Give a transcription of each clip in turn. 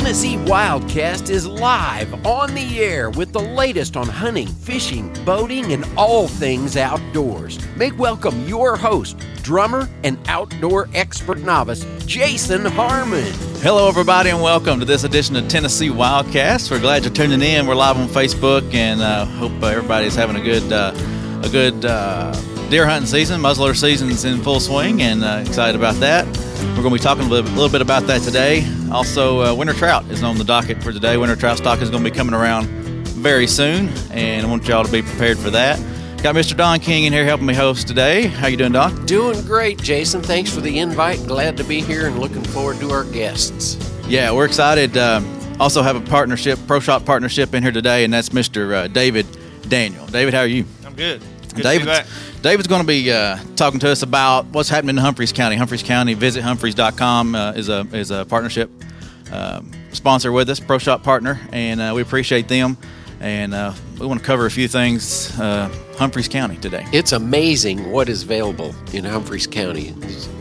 Tennessee Wildcast is live on the air with the latest on hunting, fishing, boating, and all things outdoors. Make welcome your host, drummer and outdoor expert novice, Jason Harmon. Hello, everybody, and welcome to this edition of Tennessee Wildcast. We're glad you're tuning in. We're live on Facebook, and hope everybody's having a good deer hunting season. Muzzleloader season's in full swing, and excited about that. We're going to be talking a little bit about that today. Also, winter trout is on the docket for today. Winter trout stock is going to be coming around very soon, and I want y'all to be prepared for that. Got Mr. Don King in here helping me host today. How you doing, Don? Doing great, Jason. Thanks for the invite. Glad to be here and looking forward to our guests. Yeah, we're excited. Also have a partnership, Pro Shop partnership in here today, and that's Mr. David Daniel. David, how are you? I'm good. Good to be back. David's going to be talking to us about what's happening in Humphreys County. Humphreys County, visit Humphreys.com is a partnership sponsor with us, Pro Shop partner, and we appreciate them. And we want to cover a few things Humphreys County today. It's amazing what is available in Humphreys County,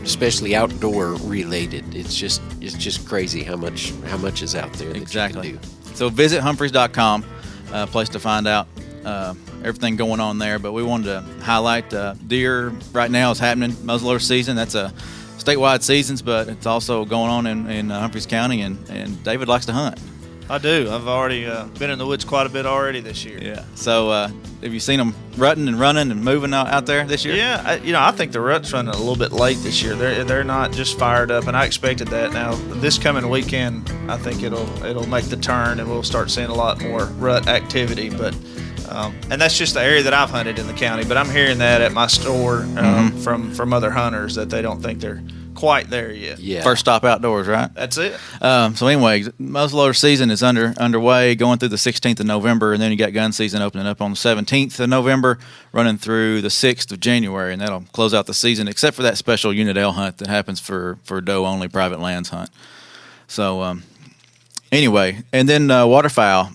especially outdoor related. It's just crazy how much is out there. Exactly. That you can do. So visit Humphreys.com, a place to find out everything going on there. But we wanted to highlight deer right now is happening, muzzleloader season. That's a statewide seasons, but it's also going on in Humphreys County, and David likes to hunt. I do. I've already been in the woods quite a bit already this year. Yeah. So have you seen them rutting and running and moving out there this year? Yeah. I think the rut's running a little bit late this year. They're not just fired up, and I expected that. Now this coming weekend, I think it'll make the turn, and we'll start seeing a lot more rut activity. But and that's just the area that I've hunted in the county. But I'm hearing that at my store from other hunters that they don't think they're quite there yet. Yeah. First stop outdoors, right? That's it. So anyway, muzzleloader season is underway, going through the 16th of November, and then you got gun season opening up on the 17th of November, running through the 6th of January, and that'll close out the season, except for that special unit L hunt that happens for doe-only private lands hunt. So anyway, and then waterfowl.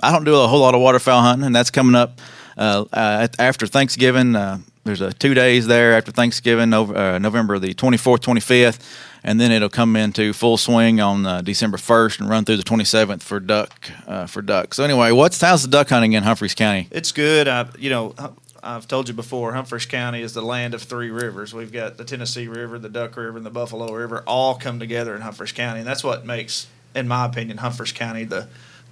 I don't do a whole lot of waterfowl hunting, and that's coming up after Thanksgiving. There's 2 days there after Thanksgiving, November the 24th, 25th, and then it'll come into full swing on December 1st and run through the 27th for duck. So anyway, how's the duck hunting in Humphreys County? It's good. I've told you before, Humphreys County is the land of three rivers. We've got the Tennessee River, the Duck River, and the Buffalo River all come together in Humphreys County, and that's what makes, in my opinion, Humphreys County the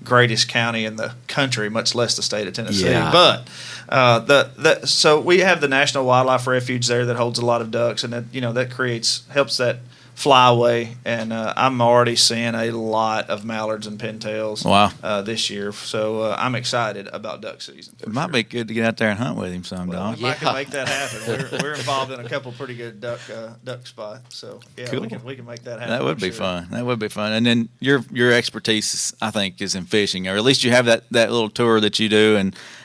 greatest county in the country, much less the state of Tennessee. Yeah. But so we have the National Wildlife Refuge there that holds a lot of ducks, and that helps that flyway. And I'm already seeing a lot of mallards and pintails. Wow. This year. So I'm excited about duck season. It might be good to get out there and hunt with him some, Well, dog. we might can make that happen. We're involved in a couple pretty good duck spots. So yeah, Cool. we can make that happen. That would be sure. fun. That would be fun. And then your expertise, I think, is in fishing, or at least you have that little tour that you do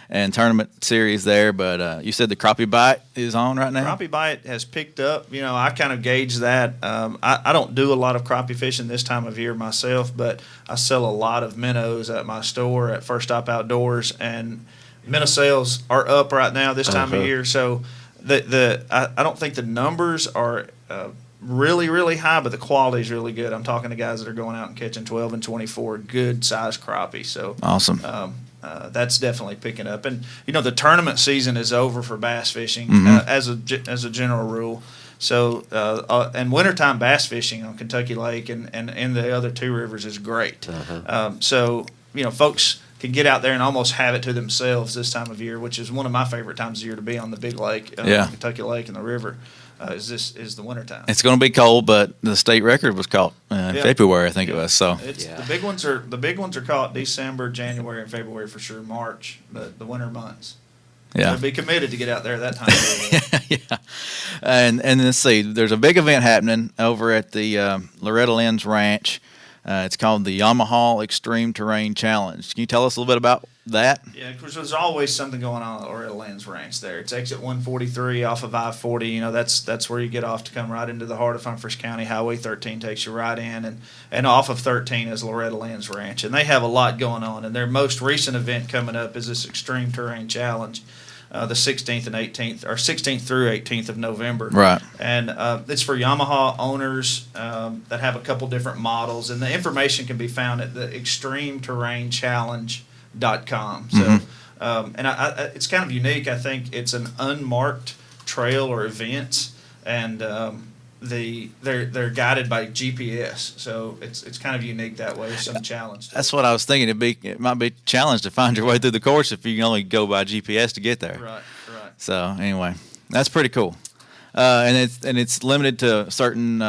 and tournament series there. But you said the crappie bite is on right now? Crappie bite has picked up. I kind of gauge that. I don't do a lot of crappie fishing this time of year myself, but I sell a lot of minnows at my store at First Stop Outdoors, and minnow sales are up right now this time of year. So I don't think the numbers are really, really high, but the quality is really good. I'm talking to guys that are going out and catching 12 and 24 good sized crappie. So Awesome. That's definitely picking up. And the tournament season is over for bass fishing as a general rule. So and wintertime bass fishing on Kentucky Lake and in the other two rivers is great. So folks can get out there and almost have it to themselves this time of year, which is one of my favorite times of year to be on the big lake, Kentucky Lake and the river. Is the wintertime. It's going to be cold, but the state record was caught in February, I think it was. So the big ones are caught December, January, and February for sure. March, the winter months. Yeah, be committed to get out there that time of year. yeah. And let's see, there's a big event happening over at the Loretta Lynn's Ranch. It's called the Yamaha Extreme Terrain Challenge. Can you tell us a little bit about that? Yeah, of course, there's always something going on at Loretta Lynn's Ranch there. It's exit 143 off of I-40. That's where you get off to come right into the heart of Humphreys County. Highway 13 takes you right in, and off of 13 is Loretta Lynn's Ranch. And they have a lot going on. And their most recent event coming up is this Extreme Terrain Challenge. the 16th and 18th, or 16th through 18th of November. Right. And it's for Yamaha owners that have a couple different models, and the information can be found at the extremeterrainchallenge.com. So, and it's kind of unique. I think it's an unmarked trail or events, and they're guided by GPS, so it's kind of unique that way. Some challenge. That's what I was thinking. It might be a challenge to find your way through the course if you can only go by GPS to get there. Right. So anyway, that's pretty cool, and it's limited to certain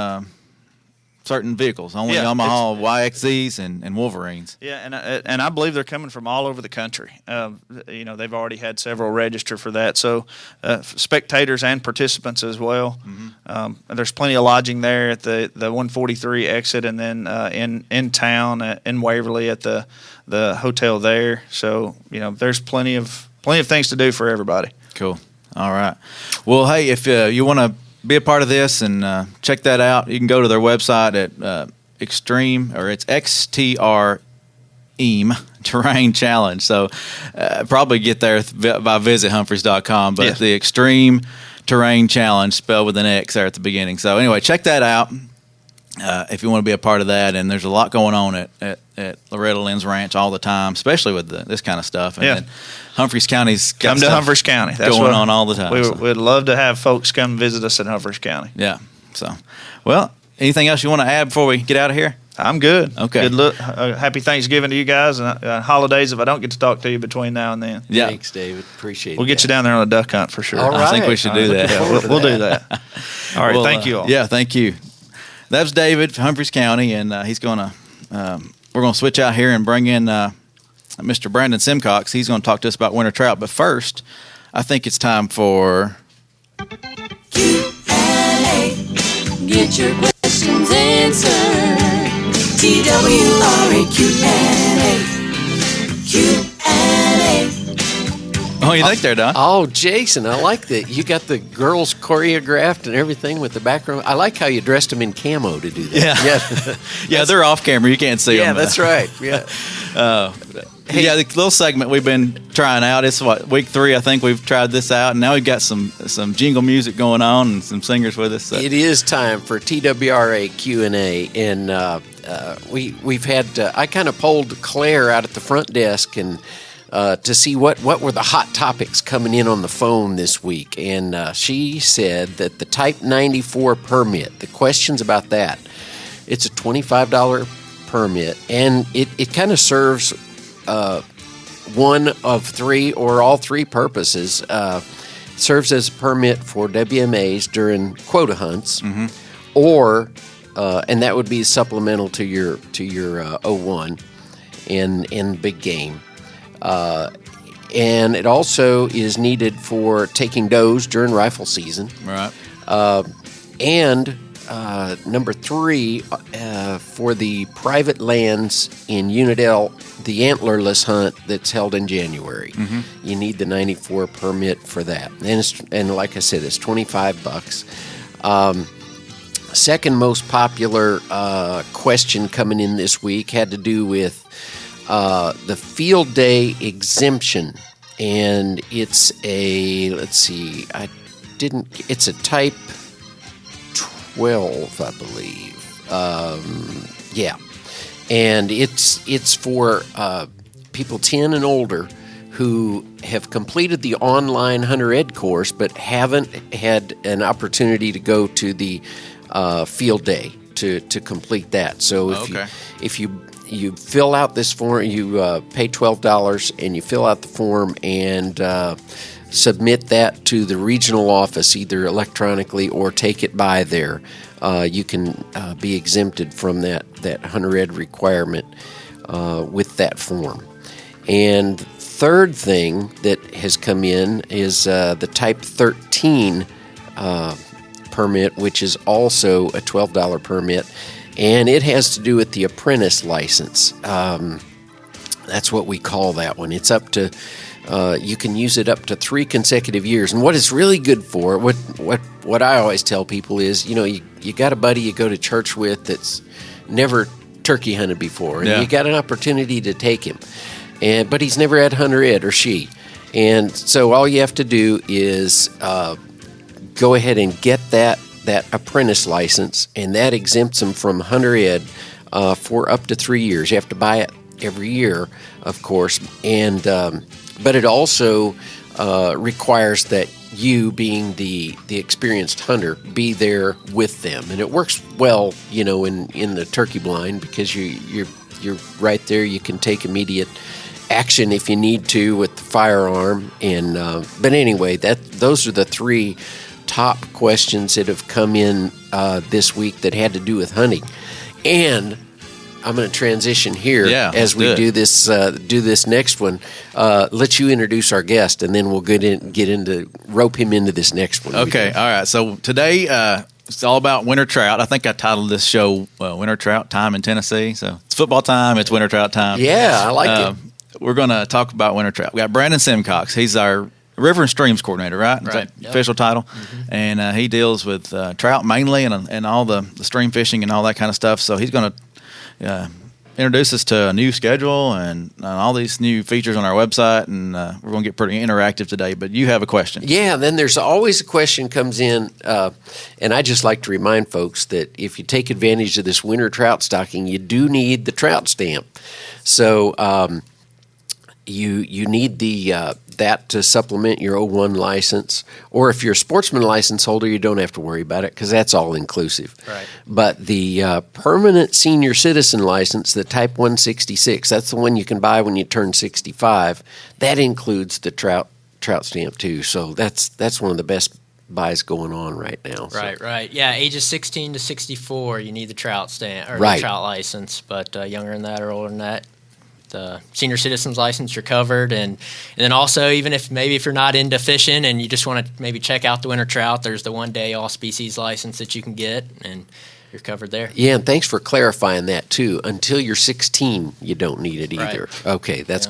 vehicles, only Yamaha YXZs and Wolverines. Yeah, and I believe they're coming from all over the country. They've already had several register for that, so spectators and participants as well. And there's plenty of lodging there at the 143 exit, and then in town in Waverly at the hotel there. So there's plenty of things to do for everybody. Cool. All right. Well, hey, if you want to be a part of this and check that out, you can go to their website at Extreme, or it's XTREAM Terrain Challenge. So probably get there by visithumphreys.com, but the Extreme Terrain Challenge, spelled with an X there at the beginning. So anyway, check that out if you want to be a part of that. And there's a lot going on at Loretta Lynn's Ranch all the time, especially with this kind of stuff. And then Humphreys County's got come to Humphreys County. That's going on all the time. We'd love to have folks come visit us in Humphreys County. Yeah. So, well, anything else you want to add before we get out of here? I'm good. Okay. Good look. Happy Thanksgiving to you guys, and holidays if I don't get to talk to you between now and then. Yeah. Thanks, David. Appreciate it. We'll get you down there on a duck hunt for sure. All right. I think we should do that. We'll do that. All right. Thank you all. Yeah, thank you. That was David from Humphreys County, and he's going to we're going to switch out here and bring in Mr. Brandon Simcox. He's going to talk to us about winter trout. But first, I think it's time for Q&A. Get your questions answered. TWRA Q&A. Q&A. Oh, you think there, Don? Oh, Jason, I like that. You got the girls choreographed and everything with the background. I like how you dressed them in camo to do that. Yeah, they're off camera. You can't see them. Yeah, that's right. Yeah. Yeah, the little segment we've been trying out. It's week 3, I think we've tried this out, and now we've got some jingle music going on and some singers with us. So. It is time for TWRA Q&A, and we've had. I kind of polled Claire out at the front desk and to see what were the hot topics coming in on the phone this week, and she said that the Type 94 permit. The questions about that. It's a $25 permit, and it kind of serves one of 3 or all 3 purposes. Serves as a permit for WMAs during quota hunts, or and that would be supplemental to your 01 and big game. And it also is needed for taking does during rifle season. Right. And number 3, for the private lands in Unit L, the antlerless hunt that's held in January. You need the 94 permit for that. And like I said, it's $25. Second most popular question coming in this week had to do with the field day exemption. And it's it's a Type 12, I believe. And it's for people 10 and older who have completed the online Hunter Ed course but haven't had an opportunity to go to the field day to complete that. So if you fill out this form, you pay $12 and you fill out the form and submit that to the regional office, either electronically or take it by there. You can be exempted from that Hunter Ed requirement with that form. And third thing that has come in is the Type 13 permit, which is also a $12 permit, and it has to do with the apprentice license. That's what we call that one. It's up to you can use it up to 3 consecutive years. And what it's really good for, what I always tell people is, you got a buddy you go to church with that's never turkey hunted before, and you got an opportunity to take him, but he's never had Hunter Ed or she. And so all you have to do is go ahead and get that apprentice license, and that exempts them from hunter ed for up to 3 years. You have to buy it every year, of course, and but it also requires that you, being the experienced hunter, be there with them, and it works well, in the turkey blind, because you're right there. You can take immediate action if you need to with the firearm, and but anyway, those are the 3 top questions that have come in this week that had to do with hunting. And I'm going to transition here as we do this next one. Let you introduce our guest, and then we'll rope him into this next one. Okay, all right. So today it's all about winter trout. I think I titled this show "Winter Trout Time in Tennessee." So it's football time. It's winter trout time. Yeah, I like it. We're going to talk about winter trout. We got Brandon Simcox. He's our River and Streams coordinator, right? Is that official title? Mm-hmm. And he deals with trout mainly and all the stream fishing and all that kind of stuff. So he's going to introduce us to a new schedule and all these new features on our website, and we're going to get pretty interactive today. But you have a question. Yeah, then there's always a question comes in, and I just like to remind folks that if you take advantage of this winter trout stocking, you do need the trout stamp. So you need that to supplement your O1 license, or if you're a sportsman license holder, you don't have to worry about it because that's all inclusive. Right. But the permanent senior citizen license, the Type 166, that's the one you can buy when you turn 65. That includes the trout stamp too. So that's one of the best buys going on right now. Right. Yeah, ages 16 to 64, you need the trout stamp or Right. the trout license. But younger than that or older than that, the senior citizen's license, you're covered. And then also, even if you're not into fishing and you just want to maybe check out the winter trout, there's the 1-day all species license that you can get, and you're covered there. Yeah, and thanks for clarifying that too. Until you're 16, you don't need it either. Right. Okay, that's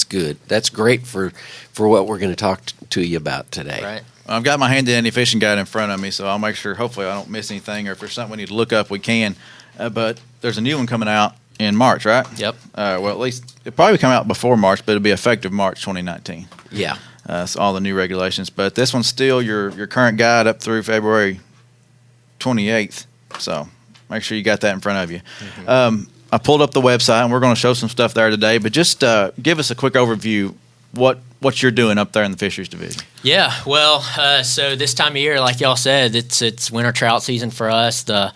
good. That's great for what we're going to talk to you about today. Right. I've got my handy fishing guide in front of me, so I'll make sure, hopefully, I don't miss anything, or if there's something we need to look up, we can. But there's a new one coming out in March, right? Yep. Well, at least it'll probably come out before March, but it'll be effective March 2019. Yeah. So all the new regulations. But this one's still your current guide up through February 28th. So make sure you got that in front of you. Mm-hmm. I pulled up the website, and we're going to show some stuff there today. But just give us a quick overview what you're doing up there in the fisheries division. Yeah, well, so this time of year, like y'all said, it's winter trout season for us. The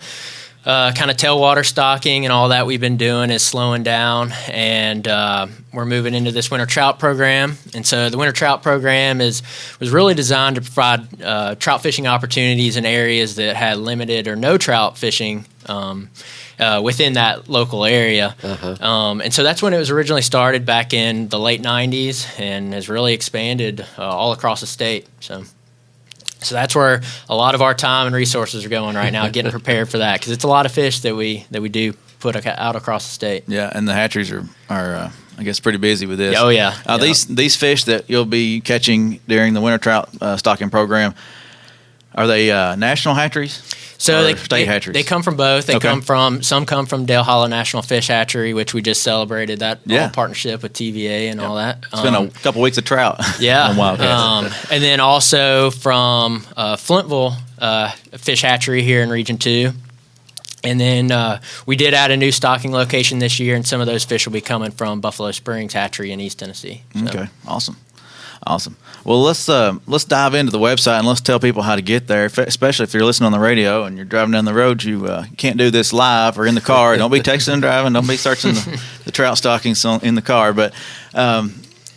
kind of tailwater stocking and all that we've been doing is slowing down, and we're moving into this winter trout program. And so the winter trout program was really designed to provide trout fishing opportunities in areas that had limited or no trout fishing within that local area. Uh-huh. And so that's when it was originally started back in the late 90s and has really expanded all across the state. So that's where a lot of our time and resources are going right now, getting prepared for that, because it's a lot of fish that we do put out across the state. Yeah, and the hatcheries are I guess pretty busy with this. Oh yeah. These fish that you'll be catching during the winter trout stocking program, are they national hatcheries? So they state hatcheries? They come from both. Some come from Dale Hollow National Fish Hatchery, which we just celebrated that partnership with TVA and all that. It's been a couple weeks of trout. Yeah. on Wildcats. And then also from Flintville Fish Hatchery here in Region 2. And then we did add a new stocking location this year, and some of those fish will be coming from Buffalo Springs Hatchery in East Tennessee. So. Okay, awesome. Well, let's dive into the website and let's tell people how to get there, especially if you're listening on the radio and you're driving down the road. You can't do this live or in the car. Don't be texting and driving. Don't be searching the trout stockings in the car. But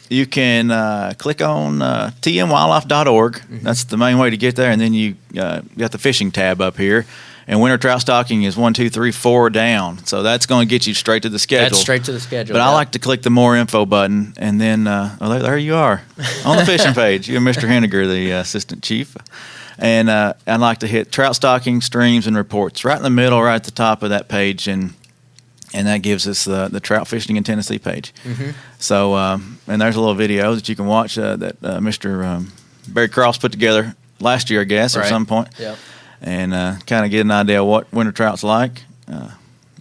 you can click on tmwildlife.org. Mm-hmm. That's the main way to get there. And then you got the fishing tab up here. And winter trout stocking is 1, 2, 3, 4 down. So that's going to get you straight to the schedule. That's straight to the schedule. But I like to click the more info button, and then there you are on the fishing page. You're Mr. Henniger, the assistant chief. And I like to hit trout stocking, streams, and reports right in the middle, right at the top of that page, and that gives us the trout fishing in Tennessee page. Mm-hmm. So and there's a little video that you can watch that Mr. Barry Cross put together last year, I guess, or some point. Yep. And kind of get an idea of what winter trout's like.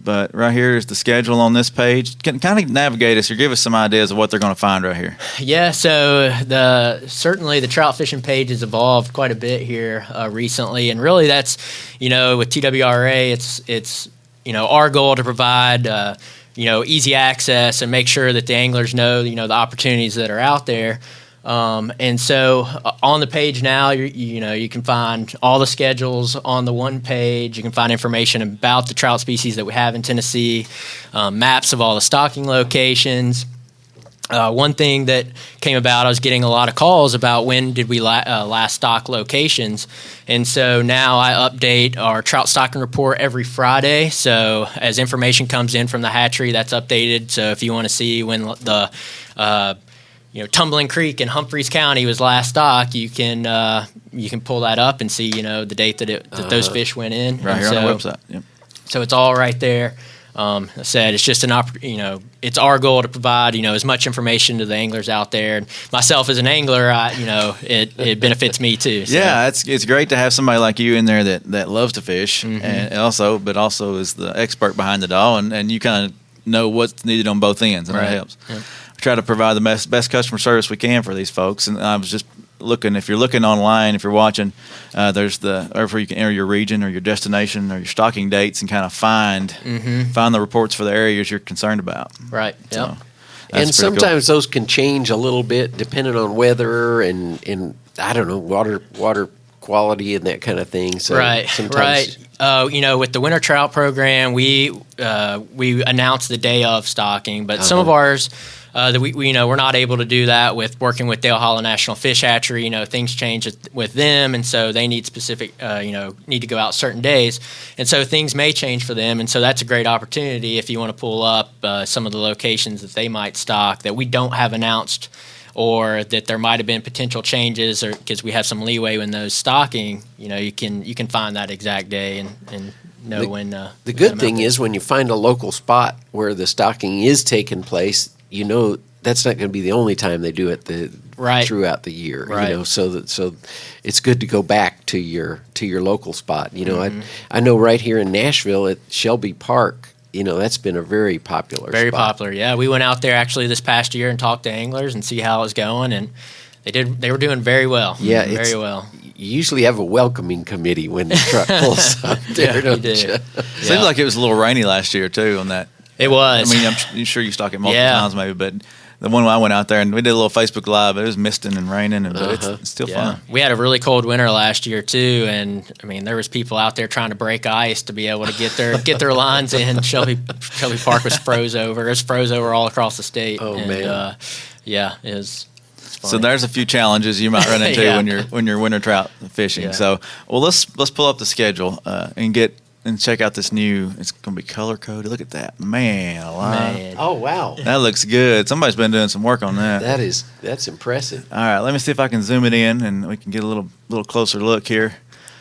but right here is the schedule on this page. Can kind of navigate us or give us some ideas of what they're going to find right here. Yeah, so certainly the trout fishing page has evolved quite a bit here recently, and really that's, with TWRA, it's our goal to provide easy access and make sure that the anglers know the opportunities that are out there. And so on the page now, you can find all the schedules on the one page. You can find information about the trout species that we have in Tennessee, maps of all the stocking locations. One thing that came about, I was getting a lot of calls about when did we last stock locations. And so now I update our trout stocking report every Friday. So as information comes in from the hatchery, that's updated. So if you want to see when the Tumbling Creek in Humphreys County was last stock, you can pull that up and see the date that those fish went in right here on the website. Yep. So it's all right there. I said it's just it's our goal to provide as much information to the anglers out there. And myself as an angler, it benefits me too. So. Yeah, it's great to have somebody like you in there that loves to fish, and also is the expert behind it all, and you kind of know what's needed on both ends, and that helps. Yep. Try to provide the best customer service we can for these folks. And I was just looking, if you're looking online, if you're watching, there's where you can enter your region or your destination or your stocking dates and kind of find the reports for the areas you're concerned about. Right. So, and sometimes those can change a little bit depending on weather and I don't know, water quality and that kind of thing. So sometimes, with the winter trout program, we announce the day of stocking, but some of ours that we're not able to do that with working with Dale Hollow National Fish Hatchery. Things change with them, and so they need specific need to go out certain days, and so things may change for them, and so that's a great opportunity if you want to pull up some of the locations that they might stock that we don't have announced, or that there might have been potential changes, or because we have some leeway in those stocking, you can find that exact day and know when. The good thing is when you find a local spot where the stocking is taking place, that's not going to be the only time they do it throughout the year. Right. So it's good to go back to your local spot. I know right here in Nashville at Shelby Park. That's been a very popular Very spot. popular, yeah. We went out there actually this past year and talked to anglers and see how it was going, and they were doing very well. Yeah, very well. You usually have a welcoming committee when the truck pulls up there, don't you? Seems like it was a little rainy last year, too, on that. It was. I mean, I'm sure you stock it multiple times maybe, but the one I went out there and we did a little Facebook Live, it was misting and raining, but it's still fun. We had a really cold winter last year too, and I mean there was people out there trying to break ice to be able to get their lines in. Shelby Park was froze over. It was froze over all across the state. Oh, man. It was. So there's a few challenges you might run into when you're winter trout fishing. Yeah. So let's pull up the schedule and check out this new. It's going to be color coded. Look at that, man! Alive. Oh wow, that looks good. Somebody's been doing some work on that. That's impressive. All right, let me see if I can zoom it in and we can get a little closer look here.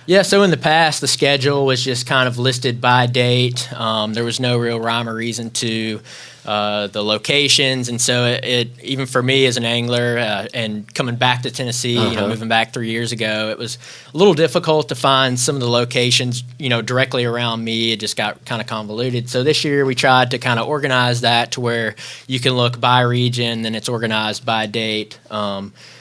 Yeah, so in the past, the schedule was just kind of listed by date. There was no real rhyme or reason to the locations, and so it even for me as an angler and coming back to Tennessee, moving back 3 years ago, it was a little difficult to find some of the locations, directly around me. It just got kind of convoluted. So this year we tried to kind of organize that to where you can look by region, then it's organized by date.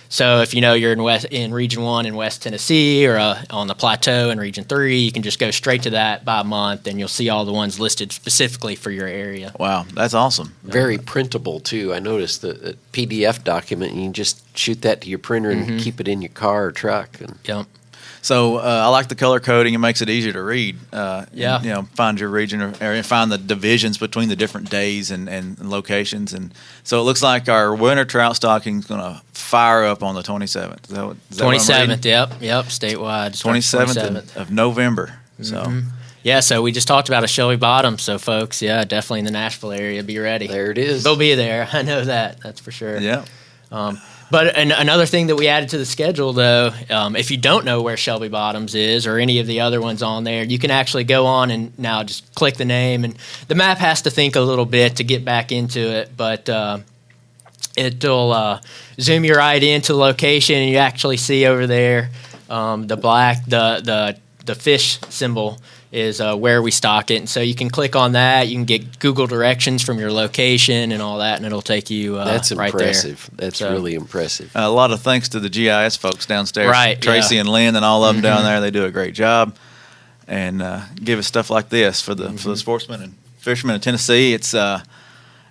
So if you're in Region 1 in West Tennessee or on the Plateau in Region 3, you can just go straight to that by month, and you'll see all the ones listed specifically for your area. Wow, that's awesome. Very printable, too. I noticed the PDF document, and you can just shoot that to your printer and keep it in your car or truck. Yep. So I like the color coding. It makes it easier to read. Yeah. Find your region or find the divisions between the different days and locations. And so it looks like our winter trout stocking is going to fire up on the 27th. Is that 27th, yep, statewide. 27th of November. So. Yeah, so we just talked about a Shelby Bottom. So, folks, definitely in the Nashville area, be ready. There it is. They'll be there. I know that's for sure. Yeah. But another thing that we added to the schedule, though, if you don't know where Shelby Bottoms is or any of the other ones on there, you can actually go on and now just click the name. And the map has to think a little bit to get back into it, but it'll zoom you right into the location, and you actually see over there the fish symbol is where we stock it. And so you can click on that. You can get Google directions from your location and all that, and it'll take you That's right impressive. there. That's really impressive. A lot of thanks to the GIS folks downstairs, Right, Tracy yeah. and Lynn, and all of them down there. They do a great job, and give us stuff like this for the sportsmen and fishermen in Tennessee. It's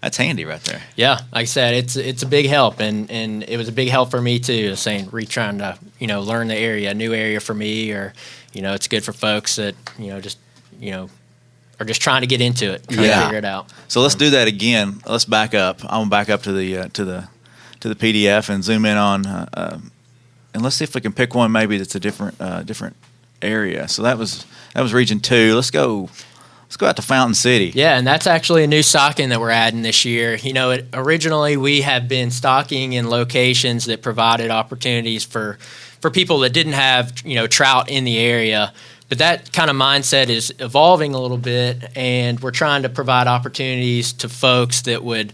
that's handy right there. Yeah, like I said, it's a big help, and it was a big help for me too. Trying to learn the area, a new area for me, or it's good for folks that just are just trying to get into it, trying to figure it out. So let's do that again. Let's back up. I'm gonna back up to the PDF and zoom in on, and let's see if we can pick one maybe that's a different area. So that was region 2. Let's go out to Fountain City. Yeah, and that's actually a new stocking that we're adding this year. Originally we have been stocking in locations that provided opportunities for people that didn't have trout in the area. But that kind of mindset is evolving a little bit, and we're trying to provide opportunities to folks that would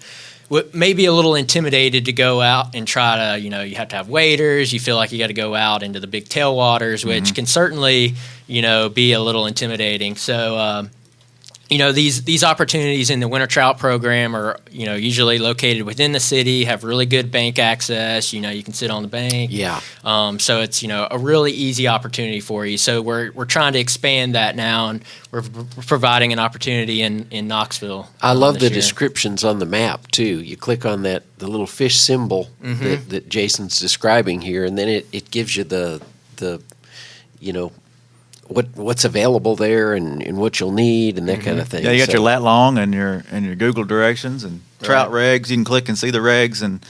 maybe a little intimidated to go out and try to, you have to have waders. You feel like you got to go out into the big tailwaters, which can certainly, be a little intimidating. So, these opportunities in the winter trout program are, usually located within the city, have really good bank access. You can sit on the bank. Yeah. So it's, a really easy opportunity for you. So we're trying to expand that now, and we're providing an opportunity in Knoxville. I love the this year. descriptions on the map too. You click on the little fish symbol that Jason's describing here, and then it gives you the what's available there and what you'll need and that kind of thing. Yeah, you got your lat long and your Google directions and trout regs. You can click and see the regs and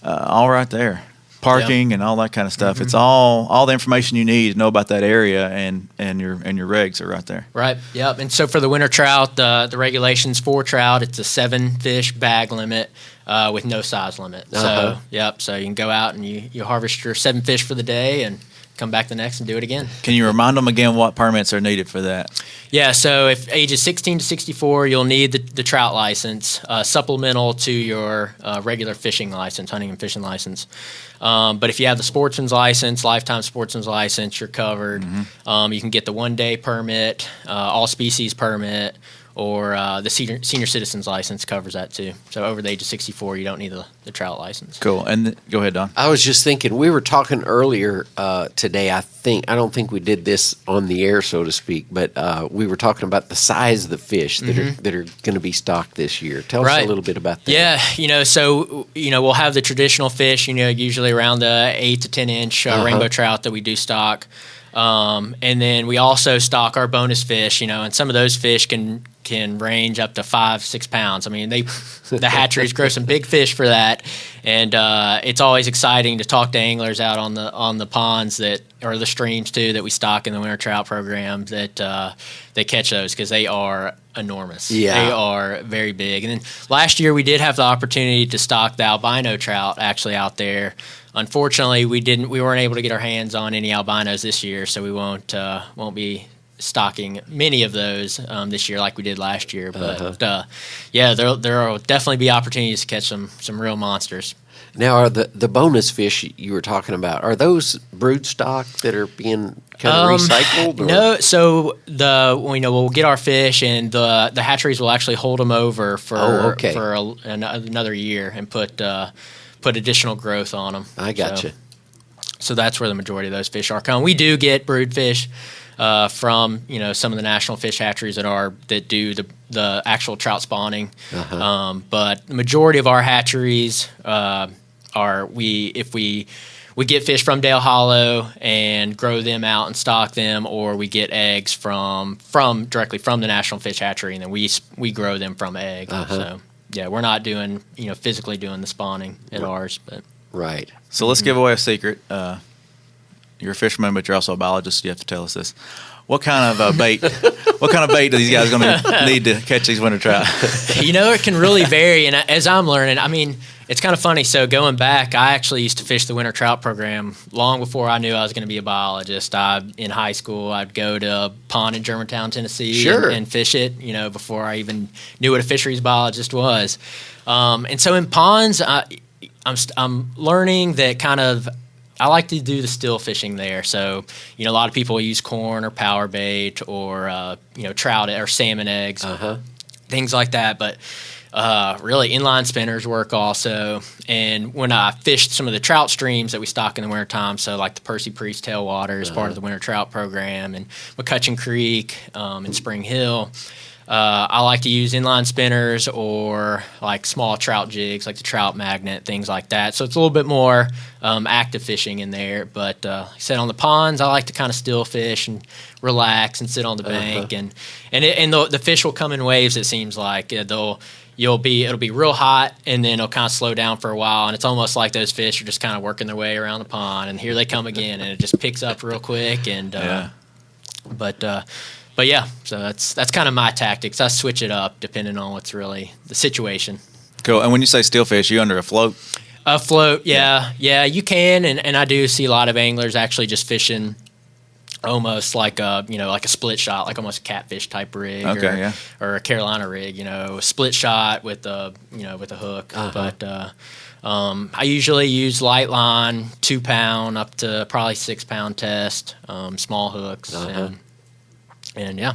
all right there. Parking and all that kind of stuff. It's all the information you need to know about that area, and your regs are right there. Right. Yep. And so for the winter trout, the regulations for trout, it's a 7-fish bag limit with no size limit. So so you can go out and you harvest your 7 fish for the day and come back the next and do it again. Can you remind them again what permits are needed for that? Yeah, so if ages 16 to 64, you'll need the trout license, supplemental to your regular fishing license, hunting and fishing license. But if you have the sportsman's license, lifetime sportsman's license, you're covered. You can get the 1-day permit, all species permit, or the senior citizen's license covers that too. So over the age of 64, you don't need the trout license. Cool. And go ahead, Don. I was just thinking, we were talking earlier today, I don't think we did this on the air, so to speak, but we were talking about the size of the fish that are going to be stocked this year. Tell us a little bit about that. Yeah, so we'll have the traditional fish, usually around the 8 to 10 inch rainbow trout that we do stock. And then we also stock our bonus fish, and some of those fish can range up to 5-6 pounds. I mean, the hatcheries grow some big fish for that, and it's always exciting to talk to anglers out on the ponds or the streams too that we stock in the winter trout program that they catch those, because they are enormous. Yeah. They are very big. And then last year we did have the opportunity to stock the albino trout actually out there. Unfortunately, we weren't able to get our hands on any albinos this year, so we won't be stocking many of those this year like we did last year. But there will definitely be opportunities to catch some real monsters. Now, are the bonus fish you were talking about, are those brood stock that are being kind of recycled? Or? No, so we'll get our fish, and the hatcheries will actually hold them over for another year and put additional growth on them. I gotcha. So that's where the majority of those fish are coming. We do get brood fish from some of the national fish hatcheries that do the actual trout spawning, but the majority of our hatcheries if we get fish from Dale Hollow and grow them out and stock them, or we get eggs from directly from the national fish hatchery, and then we grow them from egg. So yeah, we're not doing physically doing the spawning at ours, but right. So let's give away a secret. You're a fisherman, but you're also a biologist. You have to tell us this. What kind of bait? What kind of bait are these guys going to need to catch these winter trout? It can really vary. And as I'm learning, I mean, it's kind of funny. So going back, I actually used to fish the winter trout program long before I knew I was going to be a biologist. In high school, I'd go to a pond in Germantown, Tennessee, and fish it. Before I even knew what a fisheries biologist was. And so in ponds, I'm learning that kind of I like to do the still fishing there. So, a lot of people use corn or power bait or, trout or salmon eggs, things like that. But really, inline spinners work also. And when I fished some of the trout streams that we stock in the wintertime, so like the Percy Priest tailwater is part of the winter trout program, and McCutcheon Creek and Spring Hill, I like to use inline spinners or like small trout jigs, like the Trout Magnet, things like that. So it's a little bit more active fishing in there. But like I said, on the ponds, I like to kind of still fish and relax and sit on the bank, and the fish will come in waves. It seems like it'll be real hot, and then it'll kind of slow down for a while, and it's almost like those fish are just kind of working their way around the pond, and here they come again, and it just picks up real quick. And But yeah, so that's kind of my tactics. I switch it up depending on what's really the situation. Cool. And when you say still fish, you under a float? A float, yeah, you can, and I do see a lot of anglers actually just fishing almost like a split shot, like almost a catfish type rig, or a Carolina rig, a split shot with a hook. But I usually use light line, 2 pound up to probably 6 pound test, small hooks, and yeah.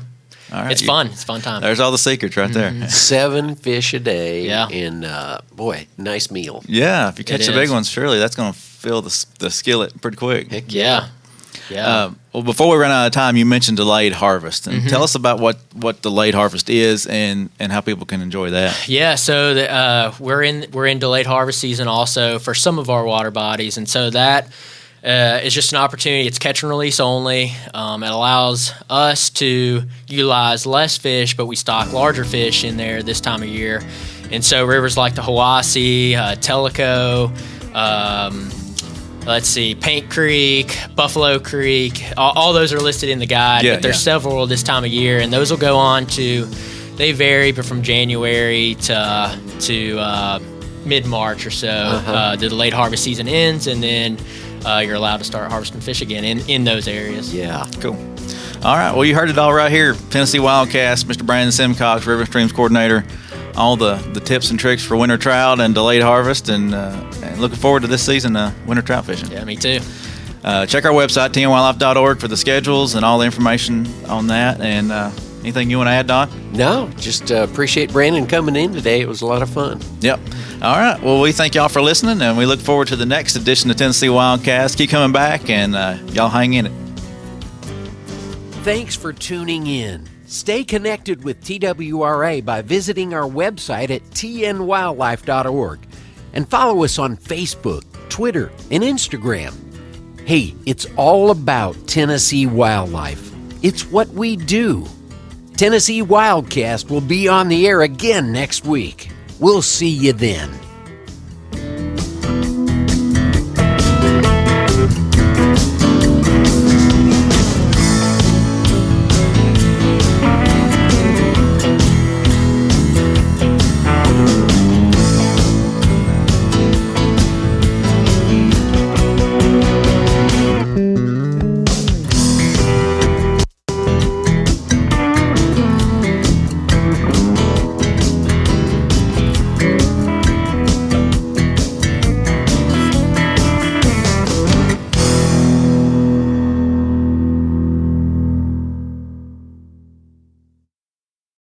All right. It's fun. It's a fun time. There's all the secrets right there. 7 fish a day. Yeah. And, boy, nice meal. Yeah. If you catch the big ones, surely that's going to fill the skillet pretty quick. Heck yeah. Yeah. Well, before we run out of time, you mentioned delayed harvest. And tell us about what delayed harvest is and how people can enjoy that. Yeah. So we're in delayed harvest season also for some of our water bodies. And so that it's just an opportunity. It's catch and release only. It allows us to utilize less fish, but we stock larger fish in there this time of year. And so rivers like the Hiwassee, Tellico, Paint Creek, Buffalo Creek, all those are listed in the guide. But there's several this time of year, and those will go on to, they vary, but from January to mid-March or so. The delayed harvest season ends, and then you're allowed to start harvesting fish again in those areas. Yeah. Cool. All right. Well, you heard it all right here. Tennessee Wildcast, Mr. Brandon Simcox, River Streams Coordinator. All the tips and tricks for winter trout and delayed harvest, and looking forward to this season winter trout fishing. Yeah, me too. Check our website, tnwildlife.org, for the schedules and all the information on that. And anything you want to add, Don? No, just appreciate Brandon coming in today. It was a lot of fun. Yep. All right. Well, we thank y'all for listening, and we look forward to the next edition of Tennessee Wildcast. Keep coming back, and y'all hang in it. Thanks for tuning in. Stay connected with TWRA by visiting our website at tnwildlife.org and follow us on Facebook, Twitter, and Instagram. Hey, it's all about Tennessee wildlife. It's what we do. Tennessee Wildcast will be on the air again next week. We'll see you then.